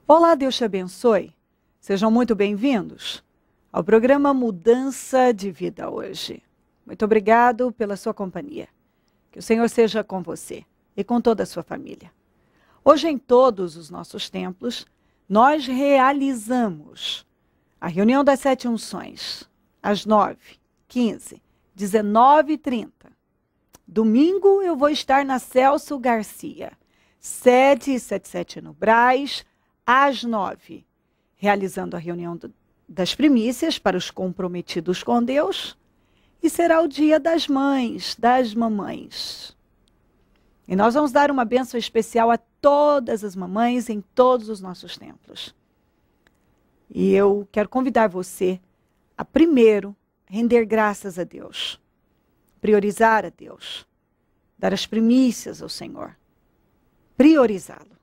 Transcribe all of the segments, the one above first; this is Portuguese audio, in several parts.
Olá, Deus te abençoe. Sejam muito bem-vindos ao programa Mudança de Vida hoje. Muito obrigado pela sua companhia. Que o Senhor seja com você e com toda a sua família. Hoje, em todos os nossos templos, nós realizamos a reunião das 7 unções, às 9, 15, 19 e 30. Domingo eu vou estar na Celso Garcia, 777 no Brás, às 9, realizando a reunião das primícias para os comprometidos com Deus, e será o dia das mães, das mamães. E nós vamos dar uma bênção especial a todas as mamães em todos os nossos templos. E eu quero convidar você a primeiro render graças a Deus, priorizar a Deus, dar as primícias ao Senhor, priorizá-lo.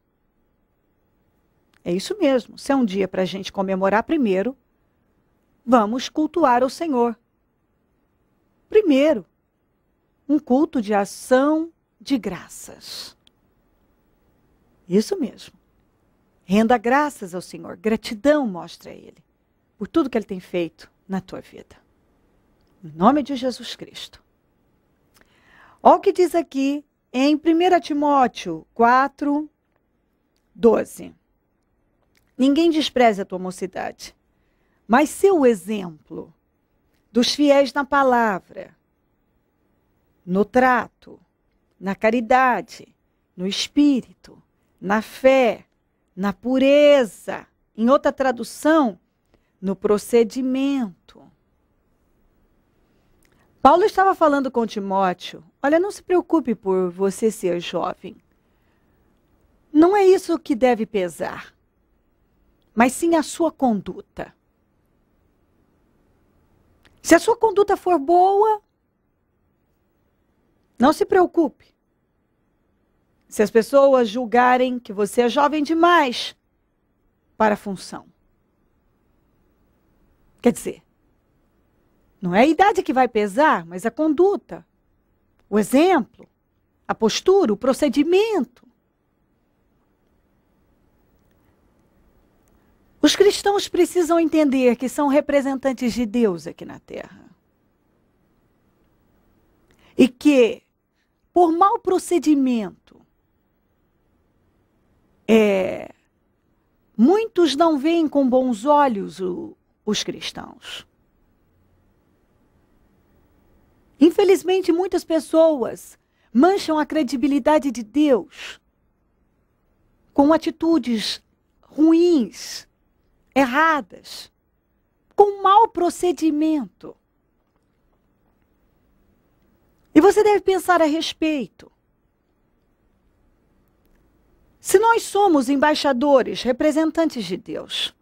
É isso mesmo. Se é um dia para a gente comemorar primeiro, vamos cultuar o Senhor. Primeiro, um culto de ação de graças. Isso mesmo. Renda graças ao Senhor. Gratidão mostra a Ele por tudo que Ele tem feito na tua vida. Em nome de Jesus Cristo. Olha o que diz aqui em 1 Timóteo 4, 12. Ninguém despreze a tua mocidade, mas seu exemplo dos fiéis na palavra, no trato, na caridade, no espírito, na fé, na pureza, em outra tradução, no procedimento. Paulo estava falando com Timóteo, olha, não se preocupe por você ser jovem. Não é isso que deve pesar, mas sim a sua conduta. Se a sua conduta for boa, não se preocupe. Se as pessoas julgarem que você é jovem demais para a função. Quer dizer, não é a idade que vai pesar, mas a conduta, o exemplo, a postura, o procedimento. Os cristãos precisam entender que são representantes de Deus aqui na Terra. E que, por mau procedimento, muitos não veem com bons olhos os cristãos. Infelizmente, muitas pessoas mancham a credibilidade de Deus com atitudes ruins, erradas, com mau procedimento. E você deve pensar a respeito. Se nós somos embaixadores, representantes de Deus,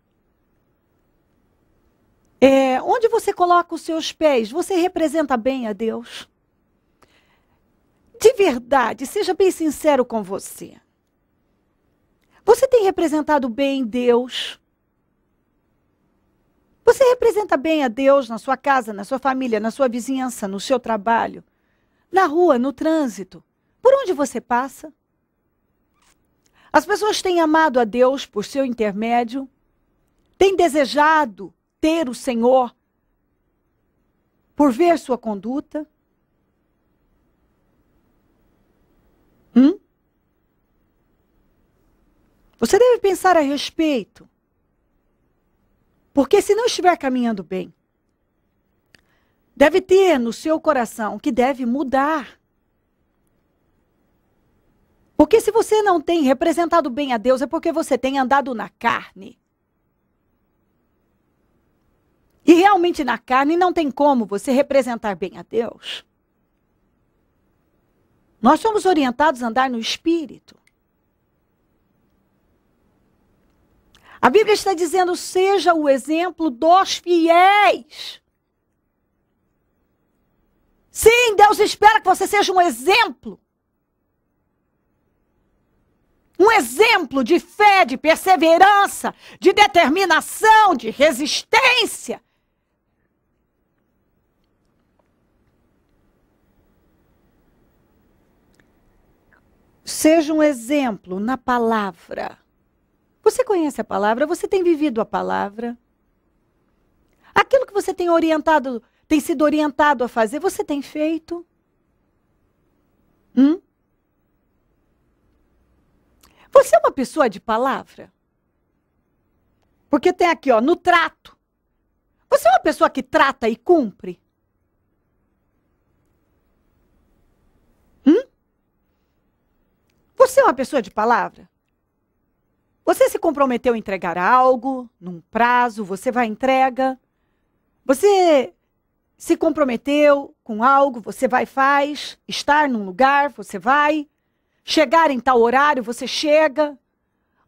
onde você coloca os seus pés, você representa bem a Deus? De verdade, seja bem sincero com você. Você tem representado bem Deus? Você representa bem a Deus na sua casa, na sua família, na sua vizinhança, no seu trabalho, na rua, no trânsito, por onde você passa? As pessoas têm amado a Deus por seu intermédio, têm desejado ter o Senhor por ver sua conduta? Você deve pensar a respeito. Porque se não estiver caminhando bem, deve ter no seu coração que deve mudar. Porque se você não tem representado bem a Deus, é porque você tem andado na carne. E realmente na carne não tem como você representar bem a Deus. Nós somos orientados a andar no Espírito. A Bíblia está dizendo, seja o exemplo dos fiéis. Sim, Deus espera que você seja um exemplo. Um exemplo de fé, de perseverança, de determinação, de resistência. Seja um exemplo na palavra. Você conhece a palavra? Você tem vivido a palavra? Aquilo que você tem sido orientado a fazer, você tem feito? Você é uma pessoa de palavra? Porque tem aqui, ó, no trato. Você é uma pessoa que trata e cumpre? Você é uma pessoa de palavra? Você se comprometeu a entregar algo, num prazo, você vai à entrega? Você se comprometeu com algo, você vai e faz? Estar num lugar, você vai? Chegar em tal horário, você chega?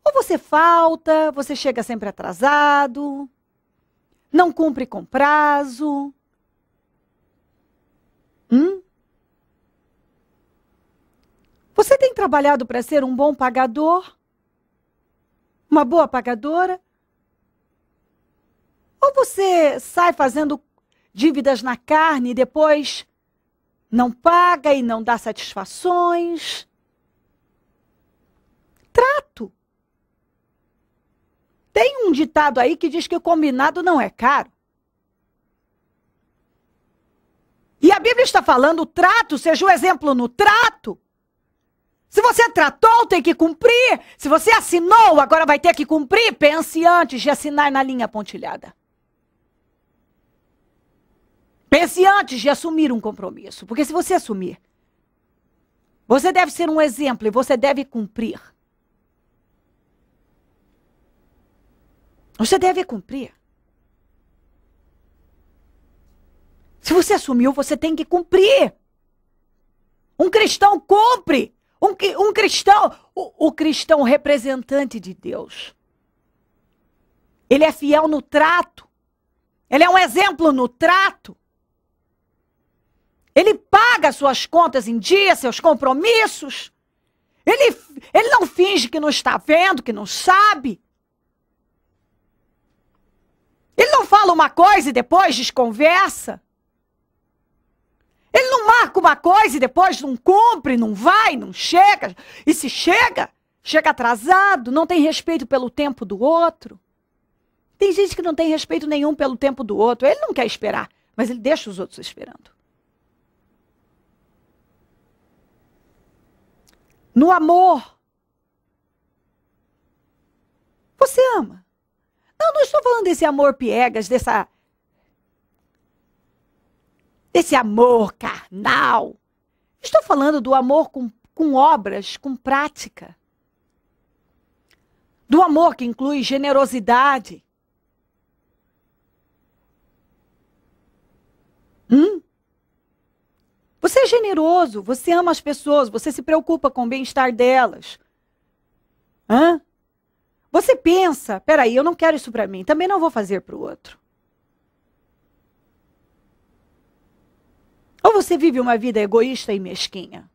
Ou você falta, você chega sempre atrasado? Não cumpre com prazo? Você tem trabalhado para ser um bom pagador? Uma boa pagadora? Ou você sai fazendo dívidas na carne e depois não paga e não dá satisfações? Trato. Tem um ditado aí que diz que o combinado não é caro. E a Bíblia está falando, o trato, seja o exemplo no trato. Se você tratou, tem que cumprir. Se você assinou, agora vai ter que cumprir. Pense antes de assinar na linha pontilhada. Pense antes de assumir um compromisso. Porque se você assumir, você deve ser um exemplo e você deve cumprir. Você deve cumprir. Se você assumiu, você tem que cumprir. Um cristão cumpre. Um cristão, o cristão representante de Deus. Ele é fiel no trato. Ele é um exemplo no trato. Ele paga suas contas em dia, seus compromissos. Ele não finge que não está vendo, que não sabe. Ele não fala uma coisa e depois desconversa. Ele não marca uma coisa e depois não cumpre, não vai, não chega. E se chega, chega atrasado, não tem respeito pelo tempo do outro. Tem gente que não tem respeito nenhum pelo tempo do outro. Ele não quer esperar, mas ele deixa os outros esperando. No amor. Você ama. Não estou falando desse amor piegas, desse amor carnal. Estou falando do amor com obras, com prática. Do amor que inclui generosidade. Você é generoso, você ama as pessoas, você se preocupa com o bem-estar delas. Você pensa, peraí, eu não quero isso para mim, também não vou fazer para o outro. Ou você vive uma vida egoísta e mesquinha?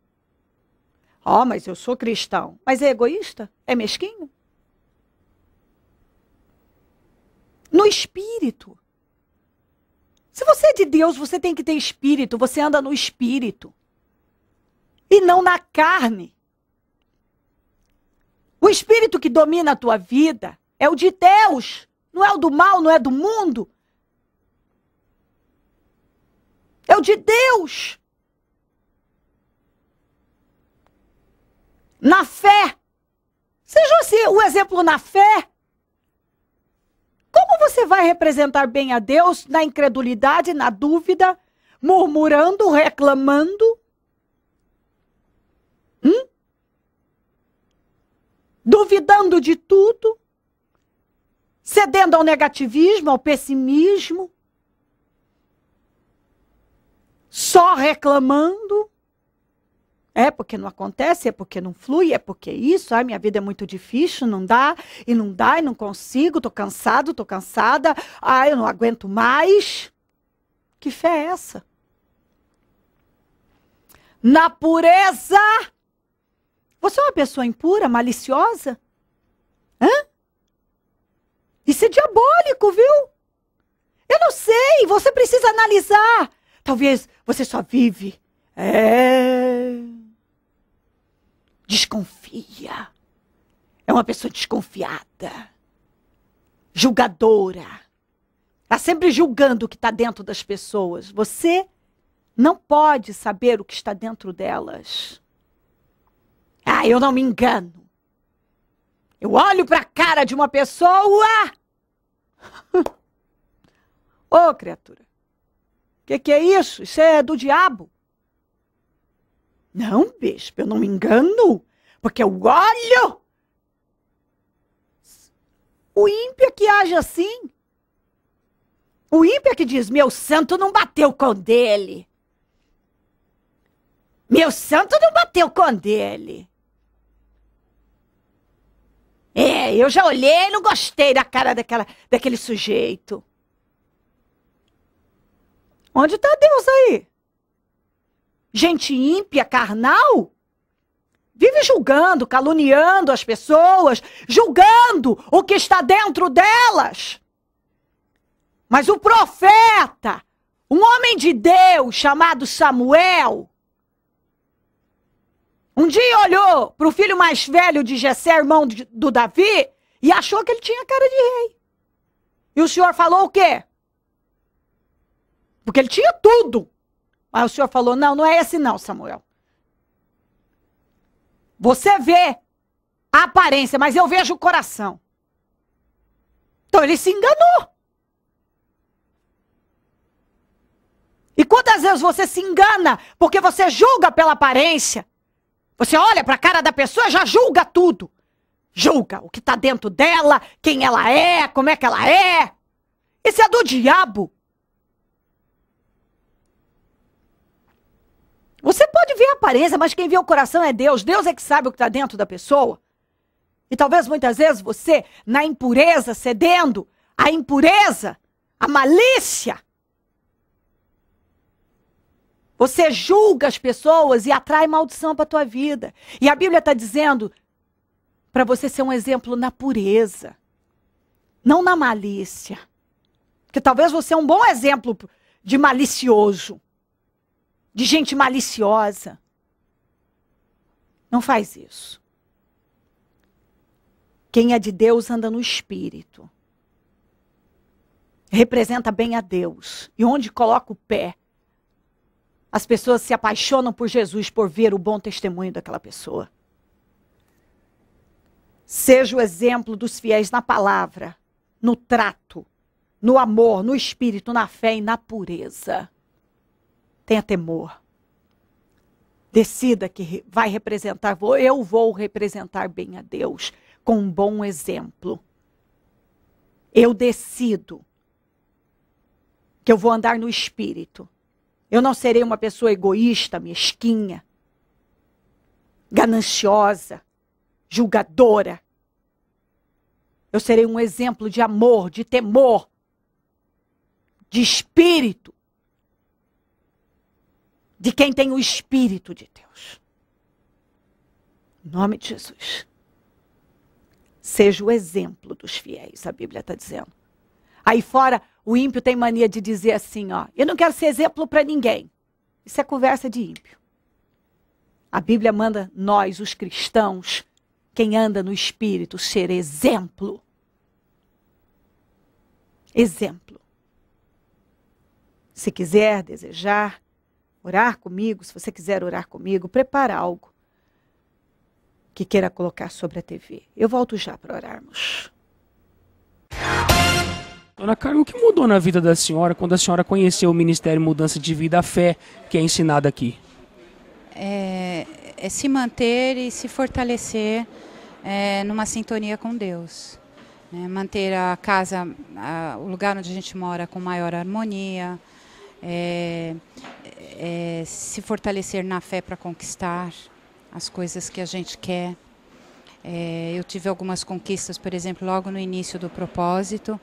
Mas eu sou cristão. Mas é egoísta? É mesquinho? No espírito. Se você é de Deus, você tem que ter espírito. Você anda no espírito. E não na carne. O espírito que domina a tua vida é o de Deus. Não é o do mal, não é do mundo. É o de Deus. Na fé. Seja você o exemplo na fé. Como você vai representar bem a Deus na incredulidade, na dúvida, murmurando, reclamando? Duvidando de tudo? Cedendo ao negativismo, ao pessimismo? Só reclamando? É porque não acontece, é porque não flui, é porque isso, minha vida é muito difícil, não dá, e não consigo, tô cansado, tô cansada, eu não aguento mais. Que fé é essa? Na pureza. Você é uma pessoa impura, maliciosa? Isso é diabólico, viu? Eu não sei, você precisa analisar. Talvez você só vive. Desconfia. é uma pessoa desconfiada, julgadora. Está sempre julgando o que está dentro das pessoas. Você não pode saber o que está dentro delas. Ah, eu não me engano. Eu olho para a cara de uma pessoa. Ô, criatura. O que é isso? Isso é do diabo. Não, bispo, eu não me engano. Porque eu olho. O ímpio é que age assim. O ímpio é que diz, meu santo não bateu com dele. Meu santo não bateu com dele. É, eu já olhei e não gostei da cara daquele sujeito. Onde está Deus aí? Gente ímpia, carnal, vive julgando, caluniando as pessoas, julgando o que está dentro delas. Mas o profeta, um homem de Deus chamado Samuel, um dia olhou para o filho mais velho de Jessé, irmão do Davi, e achou que ele tinha cara de rei. E o Senhor falou o quê? Porque ele tinha tudo. Mas o Senhor falou, não, não é esse não, Samuel. Você vê a aparência, mas eu vejo o coração. Então ele se enganou. E quantas vezes você se engana porque você julga pela aparência? Você olha para a cara da pessoa e já julga tudo. Julga o que está dentro dela, quem ela é, como é que ela é. Isso é do diabo. Você pode ver a aparência, mas quem vê o coração é Deus. Deus é que sabe o que está dentro da pessoa. E talvez muitas vezes você, na impureza, cedendo à impureza, à malícia, você julga as pessoas e atrai maldição para a tua vida. E a Bíblia está dizendo para você ser um exemplo na pureza, não na malícia. Porque talvez você é um bom exemplo de malicioso, de gente maliciosa. Não faz isso. Quem é de Deus anda no Espírito. Representa bem a Deus. E onde coloca o pé, as pessoas se apaixonam por Jesus por ver o bom testemunho daquela pessoa. Seja o exemplo dos fiéis na palavra, no trato, no amor, no espírito, na fé e na pureza. Tenha temor. Decida que vai representar, eu vou representar bem a Deus com um bom exemplo. Eu decido que eu vou andar no espírito. Eu não serei uma pessoa egoísta, mesquinha, gananciosa, julgadora. Eu serei um exemplo de amor, de temor, de espírito, de quem tem o Espírito de Deus. Em nome de Jesus. Seja o exemplo dos fiéis, a Bíblia está dizendo. Aí fora, o ímpio tem mania de dizer assim, ó, eu não quero ser exemplo para ninguém. Isso é conversa de ímpio. A Bíblia manda nós, os cristãos, quem anda no Espírito, ser exemplo. Exemplo. Se quiser, desejar, orar comigo, se você quiser orar comigo, prepara algo que queira colocar sobre a TV. Eu volto já para orarmos. Dona Carmen, o que mudou na vida da senhora quando a senhora conheceu o Ministério Mudança de Vida, a fé que é ensinada aqui? É se manter e se fortalecer numa sintonia com Deus. Manter a casa, o lugar onde a gente mora com maior harmonia, se fortalecer na fé para conquistar as coisas que a gente quer. Eu tive algumas conquistas, por exemplo, logo no início do propósito,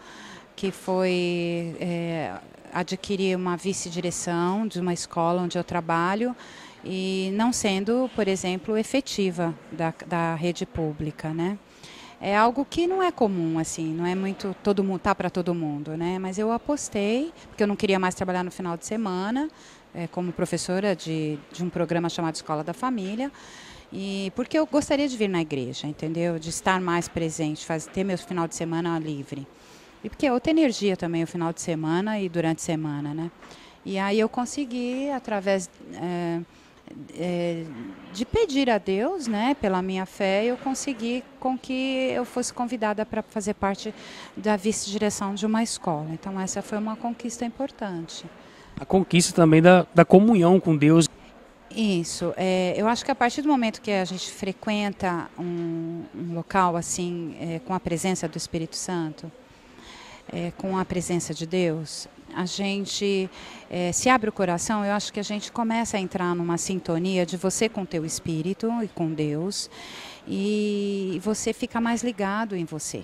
que foi adquirir uma vice-direção de uma escola onde eu trabalho e não sendo, por exemplo, efetiva da rede pública, né? É algo que não é comum, assim, não é muito, todo mundo tá para todo mundo, né? Mas eu apostei, porque eu não queria mais trabalhar no final de semana, como professora de um programa chamado Escola da Família. E porque eu gostaria de vir na igreja, entendeu? De estar mais presente, ter meu final de semana livre. E porque é outra energia também o final de semana e durante a semana, né? E aí eu consegui, através de pedir a Deus, né, pela minha fé, eu consegui com que eu fosse convidada para fazer parte da vice-direção de uma escola. Então essa foi uma conquista importante. A conquista também da comunhão com Deus. Isso. Eu acho que a partir do momento que a gente frequenta um local assim, com a presença do Espírito Santo, com a presença de Deus, a gente se abre o coração. Eu acho que a gente começa a entrar numa sintonia de você com o teu espírito e com Deus, e você fica mais ligado em você.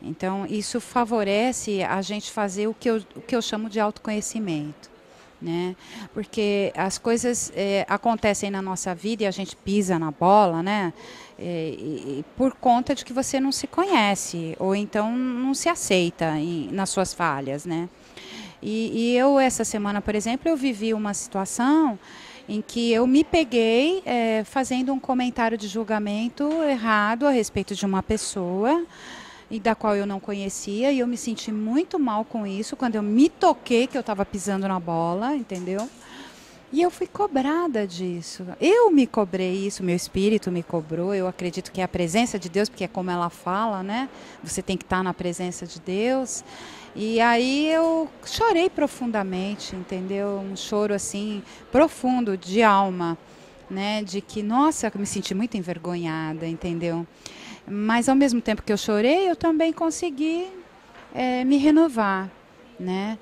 Então isso favorece a gente fazer o que eu chamo de autoconhecimento, né? Porque as coisas acontecem na nossa vida e a gente pisa na bola, né? E por conta de que você não se conhece, ou então não se aceita nas suas falhas, né? E eu, essa semana, por exemplo, eu vivi uma situação em que eu me peguei fazendo um comentário de julgamento errado a respeito de uma pessoa e da qual eu não conhecia, e eu me senti muito mal com isso, quando eu me toquei que eu estava pisando na bola, entendeu? E eu fui cobrada disso. Eu me cobrei isso, meu espírito me cobrou. Eu acredito que é a presença de Deus, porque é como ela fala, né? Você tem que estar na presença de Deus. E aí eu chorei profundamente, entendeu? Um choro assim, profundo, de alma, né? De que, nossa, eu me senti muito envergonhada, entendeu? Mas ao mesmo tempo que eu chorei, eu também consegui me renovar, né?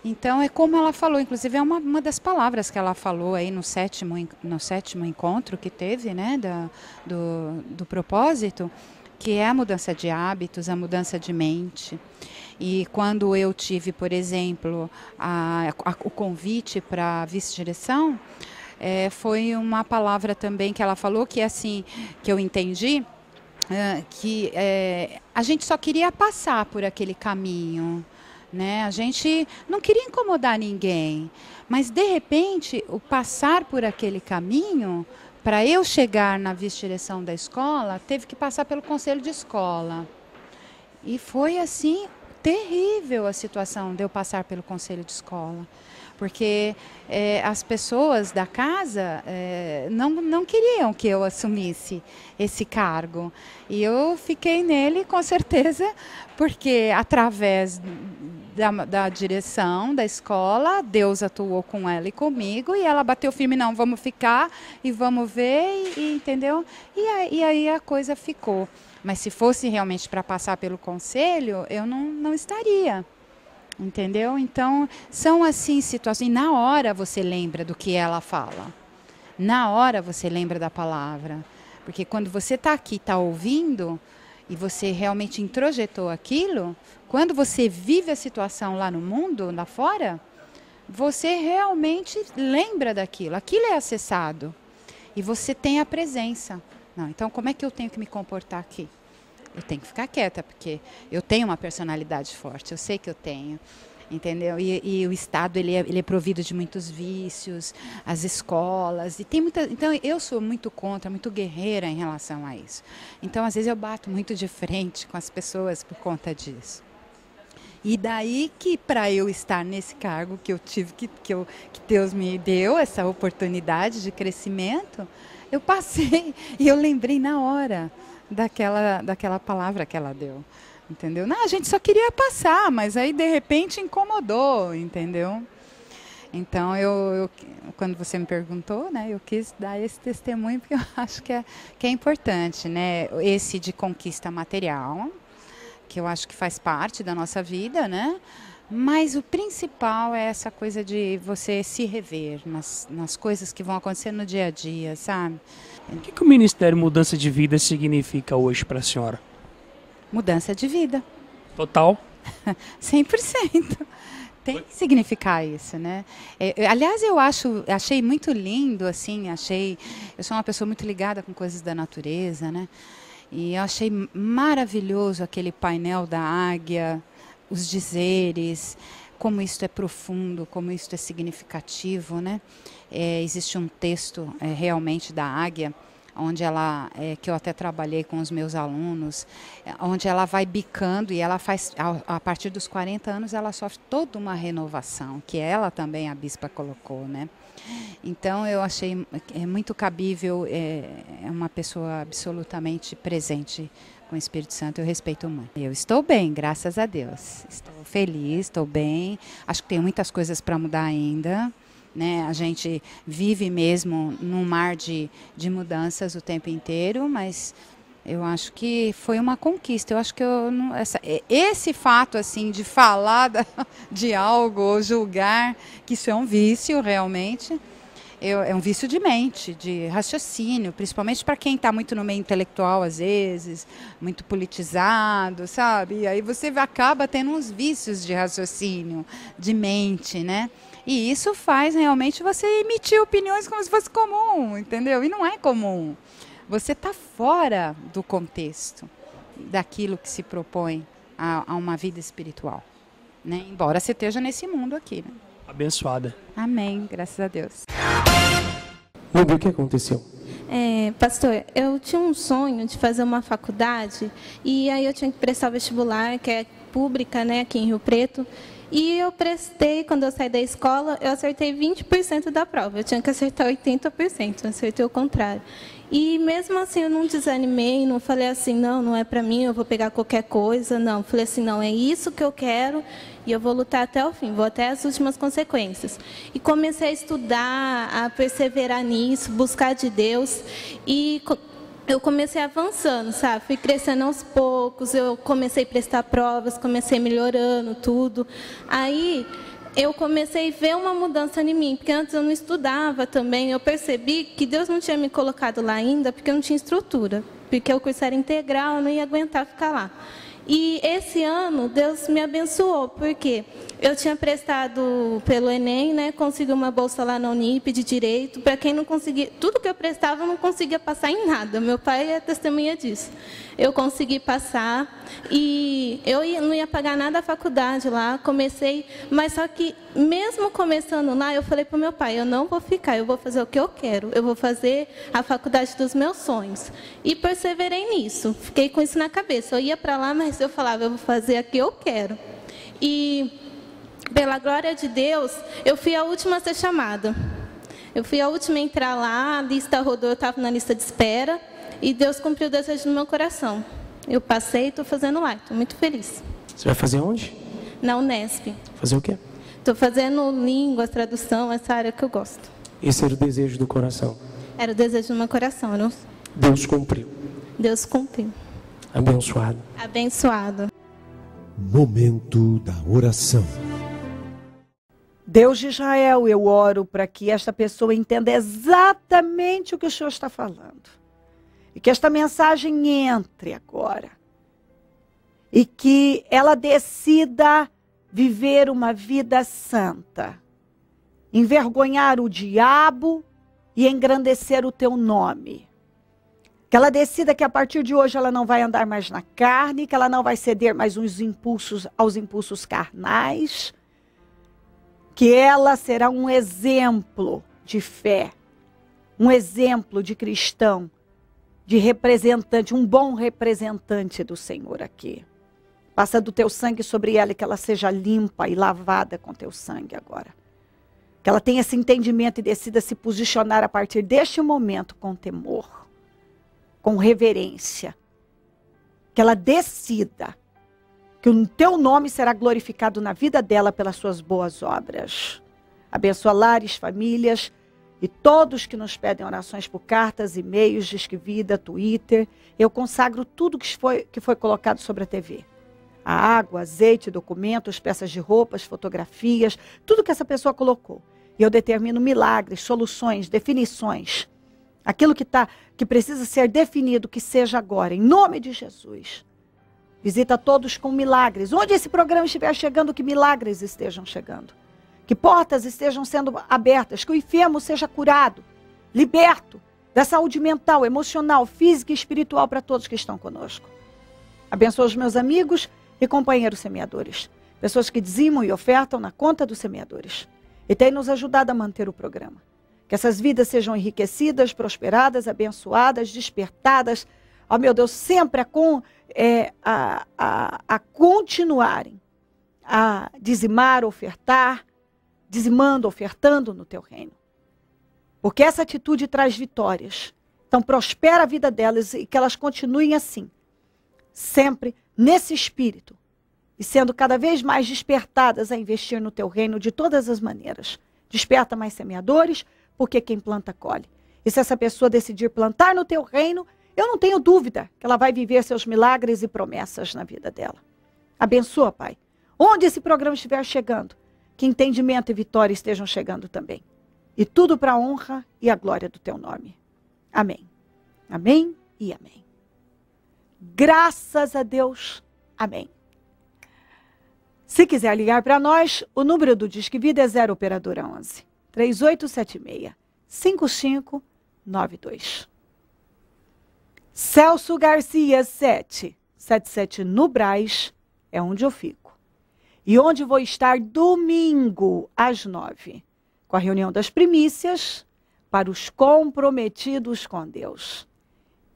Então é como ela falou, inclusive é uma das palavras que ela falou aí no sétimo encontro que teve, né, do propósito, que é a mudança de hábitos, a mudança de mente. E quando eu tive, por exemplo, o convite para a vice-direção, foi uma palavra também que ela falou, que assim, que eu entendi, que a gente só queria passar por aquele caminho, né? A gente não queria incomodar ninguém, mas de repente o passar por aquele caminho, para eu chegar na vice-direção da escola, teve que passar pelo conselho de escola. E foi assim terrível a situação de eu passar pelo conselho de escola, porque as pessoas da casa não queriam que eu assumisse esse cargo. E eu fiquei nele, com certeza, porque através da direção da escola, Deus atuou com ela e comigo, e ela bateu firme, não, vamos ficar e vamos ver, entendeu? E aí a coisa ficou. Mas se fosse realmente para passar pelo conselho, eu não estaria. Entendeu? Então, são assim situações. E na hora você lembra do que ela fala. Na hora você lembra da palavra. Porque quando você está aqui, está ouvindo, e você realmente introjetou aquilo, quando você vive a situação lá no mundo, lá fora, você realmente lembra daquilo. Aquilo é acessado. E você tem a presença. Não, então, como é que eu tenho que me comportar aqui? Eu tenho que ficar quieta, porque eu tenho uma personalidade forte, eu sei que eu tenho, entendeu? E o Estado ele é provido de muitos vícios, as escolas, e tem muita. Então eu sou muito contra, muito guerreira em relação a isso. Então às vezes eu bato muito de frente com as pessoas por conta disso. E daí que para eu estar nesse cargo que eu tive, que Deus me deu essa oportunidade de crescimento, eu passei e eu lembrei na hora daquela palavra que ela deu, entendeu? Não, a gente só queria passar, mas aí de repente incomodou, entendeu? Então quando você me perguntou, né, eu quis dar esse testemunho porque eu acho que é importante, né? Esse de conquista material, que eu acho que faz parte da nossa vida, né? Mas o principal é essa coisa de você se rever nas coisas que vão acontecer no dia a dia, sabe? O que o Ministério Mudança de Vida significa hoje para a senhora? Mudança de vida. Total? 100%. Tem que significar isso, né? Aliás, achei muito lindo, assim, eu sou uma pessoa muito ligada com coisas da natureza, né? E eu achei maravilhoso aquele painel da águia, os dizeres, como isto é profundo, como isto é significativo, né? Existe um texto realmente da águia, onde ela, que eu até trabalhei com os meus alunos, onde ela vai bicando e ela faz, a partir dos 40 anos, ela sofre toda uma renovação, que ela também, a bispa, colocou, né? Então, eu achei muito cabível, é uma pessoa absolutamente presente com o Espírito Santo, eu respeito muito. Eu estou bem, graças a Deus. Estou feliz, estou bem. Acho que tem muitas coisas para mudar ainda. Né? A gente vive mesmo num mar de mudanças o tempo inteiro, mas eu acho que foi uma conquista. Eu acho que esse fato assim de falar de algo ou julgar, que isso é um vício realmente, é um vício de mente, de raciocínio, principalmente para quem está muito no meio intelectual às vezes, muito politizado, sabe? E aí você acaba tendo uns vícios de raciocínio, de mente, né? E isso faz realmente você emitir opiniões como se fosse comum, entendeu? E não é comum. Você está fora do contexto daquilo que se propõe a uma vida espiritual, né? Embora você esteja nesse mundo aqui, né? Abençoada. Amém, graças a Deus. Lúbia, o que aconteceu? Pastor, eu tinha um sonho de fazer uma faculdade e aí eu tinha que prestar o vestibular, que é pública, né, aqui em Rio Preto. E eu prestei, quando eu saí da escola, eu acertei 20% da prova. Eu tinha que acertar 80%, eu acertei o contrário. E mesmo assim eu não desanimei, não falei assim, não é para mim, eu vou pegar qualquer coisa. Não, falei assim, não, é isso que eu quero e eu vou lutar até o fim, vou até as últimas consequências. E comecei a estudar, a perseverar nisso, buscar de Deus e eu comecei avançando, sabe? Fui crescendo aos poucos, eu comecei a prestar provas, comecei melhorando tudo. Aí eu comecei a ver uma mudança em mim, porque antes eu não estudava também. Eu percebi que Deus não tinha me colocado lá ainda porque eu não tinha estrutura, porque o curso era integral, eu não ia aguentar ficar lá. E esse ano Deus me abençoou, porque eu tinha prestado pelo Enem, né, consegui uma bolsa lá na Unip de Direito. Para quem não conseguia, tudo que eu prestava eu não conseguia passar em nada. Meu pai é testemunha disso. Eu consegui passar e eu não ia pagar nada da faculdade lá, comecei, mas só que mesmo começando lá, eu falei para o meu pai, eu não vou ficar, eu vou fazer o que eu quero, eu vou fazer a faculdade dos meus sonhos. E perseverei nisso, fiquei com isso na cabeça. Eu ia para lá, mas eu falava, eu vou fazer a que eu quero. E pela glória de Deus, eu fui a última a ser chamada. Eu fui a última a entrar lá, a lista rodou, eu estava na lista de espera. E Deus cumpriu o desejo no meu coração. Eu passei e estou fazendo lá, estou muito feliz. Você vai fazer onde? Na Unesp. Fazer o quê? Estou fazendo línguas, tradução, essa área que eu gosto. Esse era o desejo do coração? Era o desejo do meu coração. Não? Deus cumpriu. Deus cumpriu. Abençoado. Abençoado. Momento da oração. Deus de Israel, eu oro para que esta pessoa entenda exatamente o que o Senhor está falando. E que esta mensagem entre agora. E que ela decida viver uma vida santa. Envergonhar o diabo e engrandecer o teu nome. Que ela decida que a partir de hoje ela não vai andar mais na carne, que ela não vai ceder mais aos impulsos carnais. Que ela será um exemplo de fé. Um exemplo de cristão. De representante, um bom representante do Senhor aqui. Passa do teu sangue sobre ela e que ela seja limpa e lavada com teu sangue agora. Que ela tenha esse entendimento e decida se posicionar a partir deste momento com temor, com reverência. Que ela decida que o teu nome será glorificado na vida dela pelas suas boas obras. Abençoa lares, famílias, e todos que nos pedem orações por cartas, e-mails, Disque Vida, Twitter, eu consagro tudo que foi colocado sobre a TV. A água, azeite, documentos, peças de roupas, fotografias, tudo que essa pessoa colocou. E eu determino milagres, soluções, definições. Aquilo que precisa ser definido, que seja agora, em nome de Jesus. Visita todos com milagres. Onde esse programa estiver chegando, que milagres estejam chegando. Que portas estejam sendo abertas, que o enfermo seja curado, liberto da saúde mental, emocional, física e espiritual para todos que estão conosco. Abençoa os meus amigos e companheiros semeadores, pessoas que dizimam e ofertam na conta dos semeadores. E tem nos ajudado a manter o programa. Que essas vidas sejam enriquecidas, prosperadas, abençoadas, despertadas, ó meu Deus, sempre a continuarem a dizimar, ofertar, dizimando, ofertando no teu reino. Porque essa atitude traz vitórias. Então prospera a vida delas e que elas continuem assim, sempre nesse espírito, e sendo cada vez mais despertadas a investir no teu reino de todas as maneiras. Desperta mais semeadores, porque quem planta, colhe. E se essa pessoa decidir plantar no teu reino, eu não tenho dúvida que ela vai viver seus milagres e promessas na vida dela. Abençoa, Pai. Onde esse programa estiver chegando, que entendimento e vitória estejam chegando também. E tudo para a honra e a glória do teu nome. Amém. Amém e amém. Graças a Deus. Amém. Se quiser ligar para nós, o número do Disque Vida é 0 operadora 11 3876-5592. Celso Garcia 777 no Brás é onde eu fico. E onde vou estar domingo às 9, com a reunião das primícias para os comprometidos com Deus.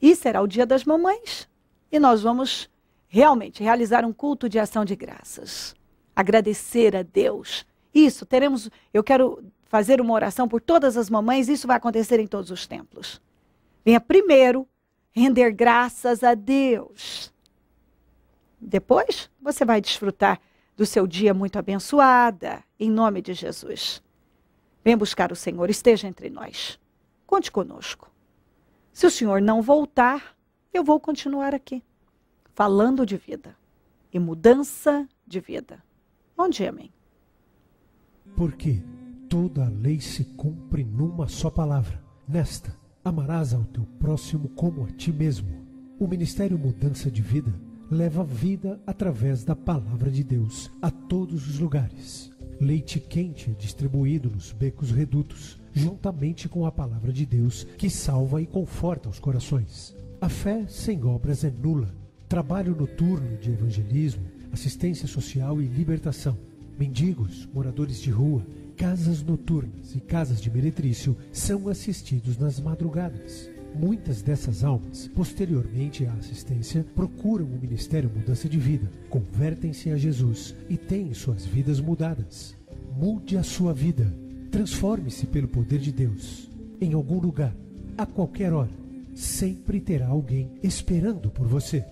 E será o Dia das Mamães e nós vamos realmente realizar um culto de ação de graças. Agradecer a Deus. Isso, eu quero fazer uma oração por todas as mamães, isso vai acontecer em todos os templos. Venha primeiro render graças a Deus. Depois, você vai desfrutar do seu dia muito abençoada, em nome de Jesus. Venha buscar o Senhor, esteja entre nós. Conte conosco. Se o Senhor não voltar, eu vou continuar aqui, falando de vida e mudança de vida. Bom dia, amém. Porque toda a lei se cumpre numa só palavra. Nesta, amarás ao teu próximo como a ti mesmo. O Ministério Mudança de Vida leva vida através da palavra de Deus a todos os lugares. Leite quente é distribuído nos becos redutos, juntamente com a palavra de Deus que salva e conforta os corações. A fé sem obras é nula. Trabalho noturno de evangelismo, assistência social e libertação. Mendigos, moradores de rua, casas noturnas e casas de meretrício são assistidos nas madrugadas. Muitas dessas almas, posteriormente à assistência, procuram o Ministério Mudança de Vida, convertem-se a Jesus e têm suas vidas mudadas. Mude a sua vida. Transforme-se pelo poder de Deus. Em algum lugar, a qualquer hora, sempre terá alguém esperando por você.